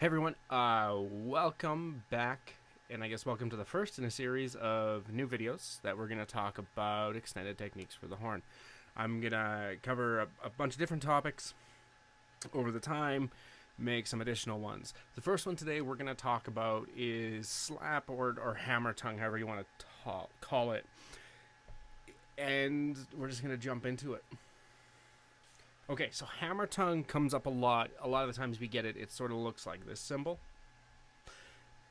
Hey everyone, welcome back, and I guess welcome to the first in a series of new videos that we're going to talk about extended techniques for the horn. I'm going to cover a bunch of different topics over the time, make some additional ones. The first one today we're going to talk about is slap or hammer tongue, however you want to call it, and we're just going to jump into it. Okay, so hammer tongue comes up a lot. A lot of the times we get it, it sort of looks like this symbol.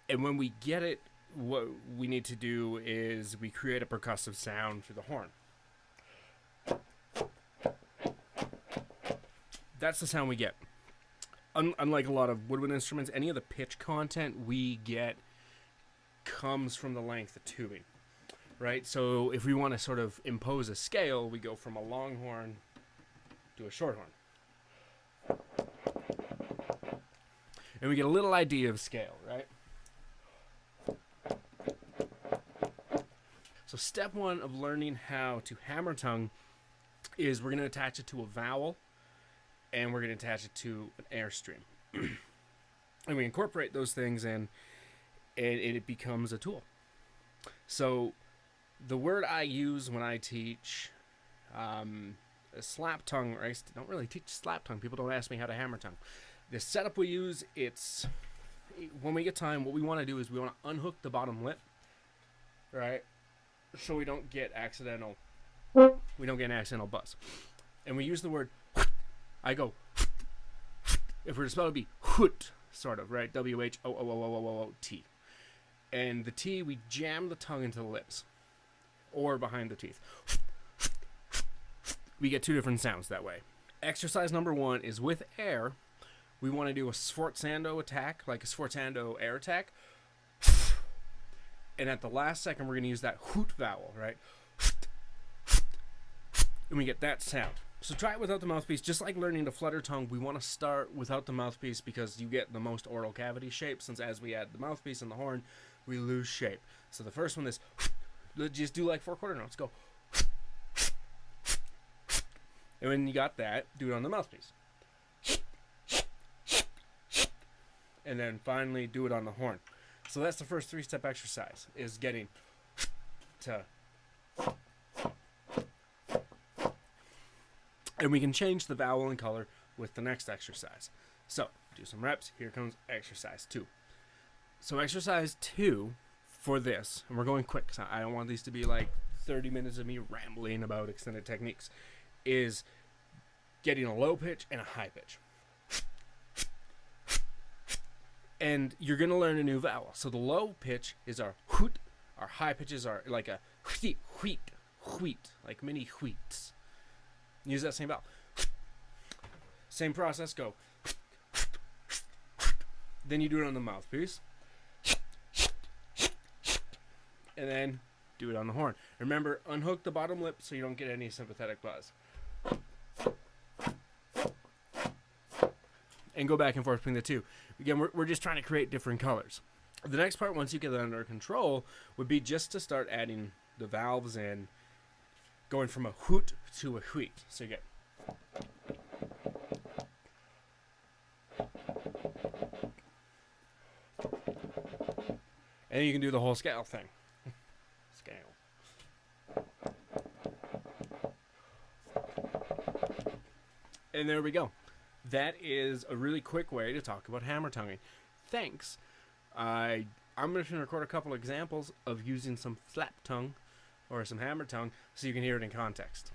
And when we get it, what we need to do is we create a percussive sound for the horn. That's the sound we get. Unlike a lot of woodwind instruments, any of the pitch content we get comes from the length of tubing, right? So if we want to sort of impose a scale, we go from a long horn to a short horn. And we get a little idea of scale, right? So step one of learning how to hammer tongue is we're going to attach it to a vowel and we're going to attach it to an airstream. And we incorporate those things in and it becomes a tool. So the word I use when I teach slap tongue, or I don't really teach slap tongue. People don't ask me how to hammer tongue. The setup we use, it's when we get time, what we want to do is we want to unhook the bottom lip, right? So we don't get an accidental buzz. And we use the word, I go, if we're to spell it, would be hoot, sort of, right? W-H-O-O-O-O-O-O-T. And the T, we jam the tongue into the lips or behind the teeth. We get two different sounds that way. Exercise number one is with air. We want to do a sforzando attack, like a sforzando air attack. And at the last second, we're going to use that hoot vowel, right? And we get that sound. So try it without the mouthpiece. Just like learning to flutter tongue, we want to start without the mouthpiece because you get the most oral cavity shape. Since as we add the mouthpiece and the horn, we lose shape. So the first one is, just do like 4/4 notes. Go. And when you got that, do it on the mouthpiece. And then finally do it on the horn. So that's the first 3-step exercise, is getting to. And we can change the vowel and color with the next exercise. So do some reps. Here comes exercise 2. So exercise 2 for this, and we're going quick because I don't want these to be like 30 minutes of me rambling about extended techniques, is getting a low pitch and a high pitch. And you're going to learn a new vowel. So the low pitch is our hoot. Our high pitches are like a wheat, wheat, wheat, like mini wheats. Use that same vowel. Same process, go. Then you do it on the mouthpiece. And then do it on the horn. Remember, unhook the bottom lip so you don't get any sympathetic buzz. And go back and forth between the two. Again, we're just trying to create different colors. The next part, once you get that under control, would be just to start adding the valves in, going from a hoot to a wheat. So you get. And you can do the whole scale thing. Scale. And there we go. That is a really quick way to talk about hammer tonguing. Thanks. I'm going to record a couple examples of using some flap tongue or some hammer tongue so you can hear it in context.